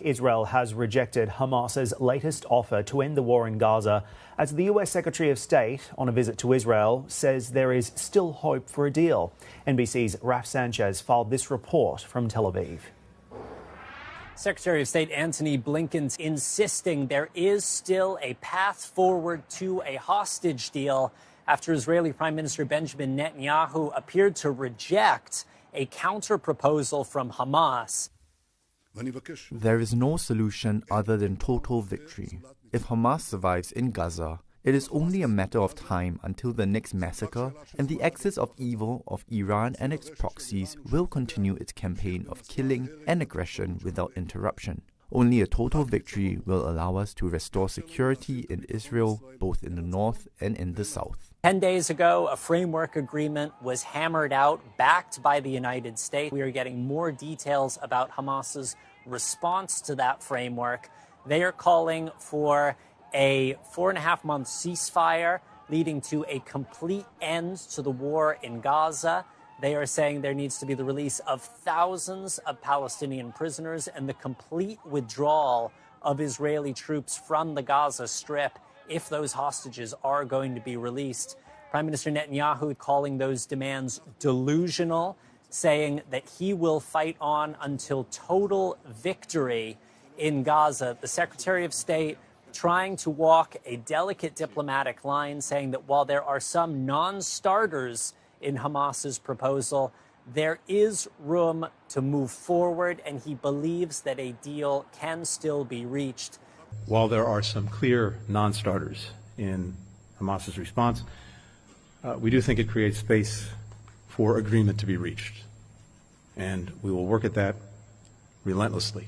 Israel has rejected Hamas's latest offer to end the war in Gaza as the US Secretary of State, on a visit to Israel, says there is still hope for a deal. NBC's Raf Sanchez filed this report from Tel Aviv. Secretary of State Antony Blinken's insisting there is still a path forward to a hostage deal after Israeli Prime Minister Benjamin Netanyahu appeared to reject a counter-proposal from Hamas. There is no solution other than total victory. If Hamas survives in Gaza, it is only a matter of time until the next massacre, and the axis of evil of Iran and its proxies will continue its campaign of killing and aggression without interruption. Only a total victory will allow us to restore security in Israel, both in the north and in the south. 10 days ago, a framework agreement was hammered out, backed by the United States. We are getting more details about Hamas's response to that framework. They are calling for a 4.5-month ceasefire, leading to a complete end to the war in Gaza. They are saying there needs to be the release of thousands of Palestinian prisoners and the complete withdrawal of Israeli troops from the Gaza Strip if those hostages are going to be released. Prime Minister Netanyahu calling those demands delusional, saying that he will fight on until total victory in Gaza. The Secretary of State trying to walk a delicate diplomatic line, saying that while there are some non-starters in Hamas's proposal, there is room to move forward, and he believes that a deal can still be reached. While there are some clear non-starters in Hamas's response, we do think it creates space for agreement to be reached. And we will work at that relentlessly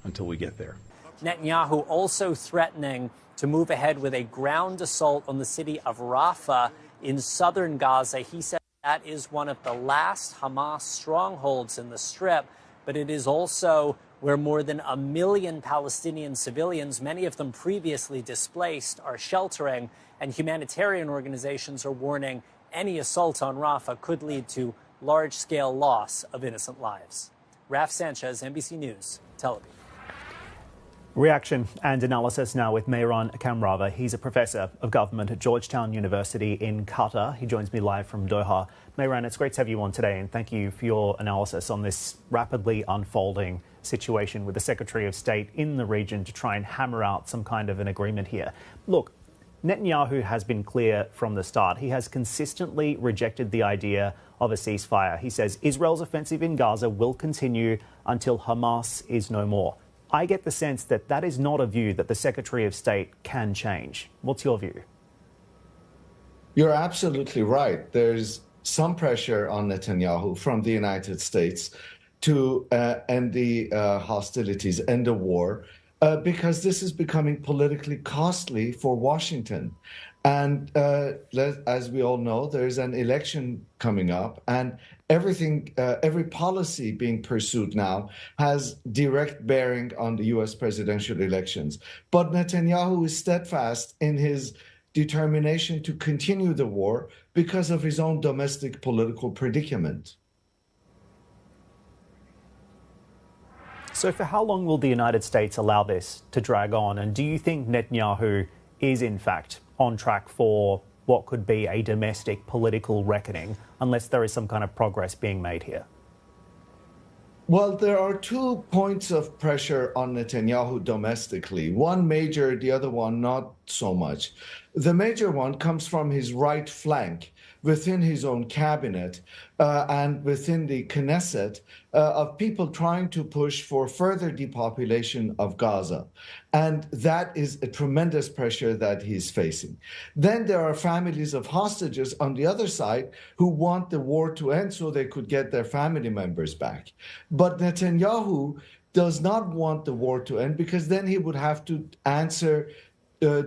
until we get there. Netanyahu also threatening to move ahead with a ground assault on the city of Rafah in southern Gaza. He said that is one of the last Hamas strongholds in the Strip, but it is also where more than 1 million Palestinian civilians, many of them previously displaced, are sheltering, and humanitarian organizations are warning any assault on Rafah could lead to large-scale loss of innocent lives. Raf Sanchez, NBC News, Tel Aviv. Reaction and analysis now with Mehran Kamrava. He's a professor of government at Georgetown University in Qatar. He joins me live from Doha. Mehran, it's great to have you on today, and thank you for your analysis on this rapidly unfolding situation with the Secretary of State in the region to try and hammer out some kind of an agreement here. Look, Netanyahu has been clear from the start. He has consistently rejected the idea of a ceasefire. He says Israel's offensive in Gaza will continue until Hamas is no more. I get the sense that that is not a view that the Secretary of State can change. What's your view? You're absolutely right. There's some pressure on Netanyahu from the United States to end the hostilities, end the war, because this is becoming politically costly for Washington. And as we all know, there's an election coming up, and every policy being pursued now has direct bearing on the U.S. presidential elections. But Netanyahu is steadfast in his determination to continue the war because of his own domestic political predicament. So for how long will the United States allow this to drag on? And do you think Netanyahu is, in fact, on track for what could be a domestic political reckoning, unless there is some kind of progress being made here? Well, there are 2 points of pressure on Netanyahu domestically. One major, the other one not so much. The major one comes from his right flank within his own cabinet and within the Knesset of people trying to push for further depopulation of Gaza. And that is a tremendous pressure that he's facing. Then there are families of hostages on the other side who want the war to end so they could get their family members back. But Netanyahu does not want the war to end because then he would have to answer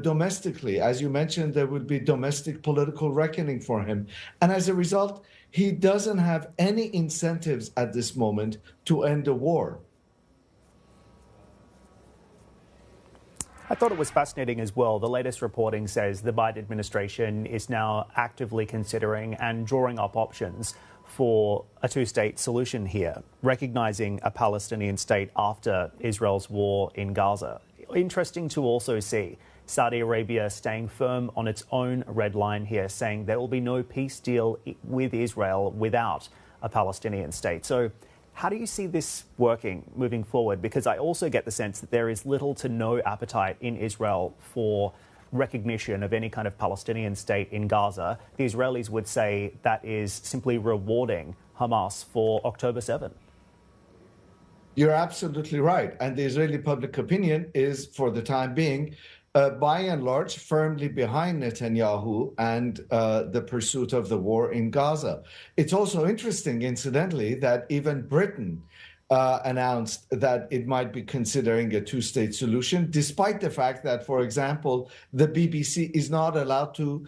domestically. As you mentioned, there would be domestic political reckoning for him. And as a result, he doesn't have any incentives at this moment to end the war. I thought it was fascinating as well. The latest reporting says the Biden administration is now actively considering and drawing up options for a two-state solution here, recognising a Palestinian state after Israel's war in Gaza. Interesting to also see Saudi Arabia staying firm on its own red line here, saying there will be no peace deal with Israel without a Palestinian state. So how do you see this working moving forward? Because I also get the sense that there is little to no appetite in Israel for recognition of any kind of Palestinian state in Gaza. The Israelis would say that is simply rewarding Hamas for October 7. You're absolutely right. And the Israeli public opinion is, for the time being, by and large, firmly behind Netanyahu and the pursuit of the war in Gaza. It's also interesting, incidentally, that even Britain announced that it might be considering a two-state solution, despite the fact that, for example, the BBC is not allowed to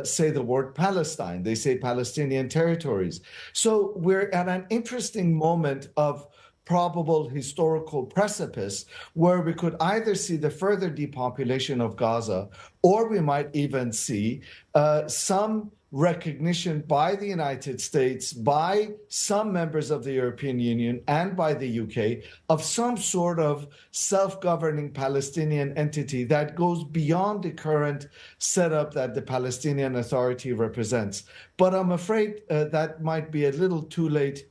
say the word Palestine. They say Palestinian territories. So we're at an interesting moment of probable historical precipice where we could either see the further depopulation of Gaza, or we might even see some recognition by the United States, by some members of the European Union and by the UK of some sort of self-governing Palestinian entity that goes beyond the current setup that the Palestinian Authority represents. But I'm afraid that might be a little too late.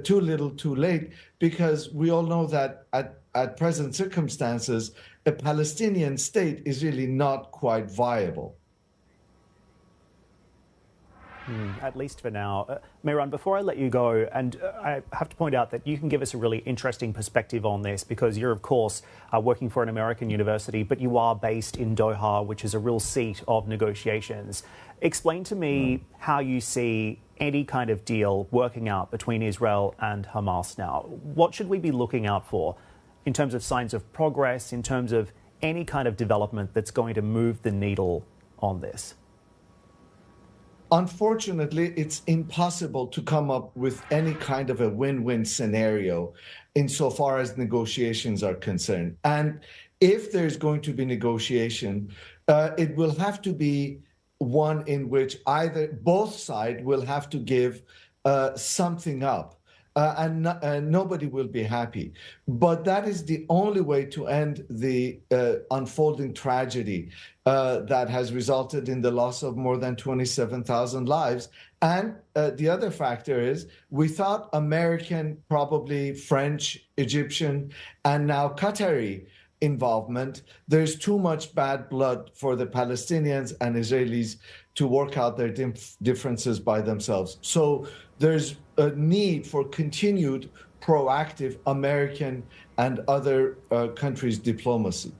Too little, too late, because we all know that at present circumstances, a Palestinian state is really not quite viable. At least for now. Mehran, before I let you go, and I have to point out that you can give us a really interesting perspective on this because you're, of course, working for an American university, but you are based in Doha, which is a real seat of negotiations. Explain to me how you see any kind of deal working out between Israel and Hamas now. What should we be looking out for in terms of signs of progress, in terms of any kind of development that's going to move the needle on this? Unfortunately, it's impossible to come up with any kind of a win-win scenario insofar as negotiations are concerned. And if there's going to be negotiation, it will have to be one in which both sides will have to give something up. And nobody will be happy. But that is the only way to end the unfolding tragedy that has resulted in the loss of more than 27,000 lives. And the other factor is we thought American, probably French, Egyptian, and now Qatari involvement, there's too much bad blood for the Palestinians and Israelis to work out their differences by themselves. So there's a need for continued proactive American and other countries' diplomacy.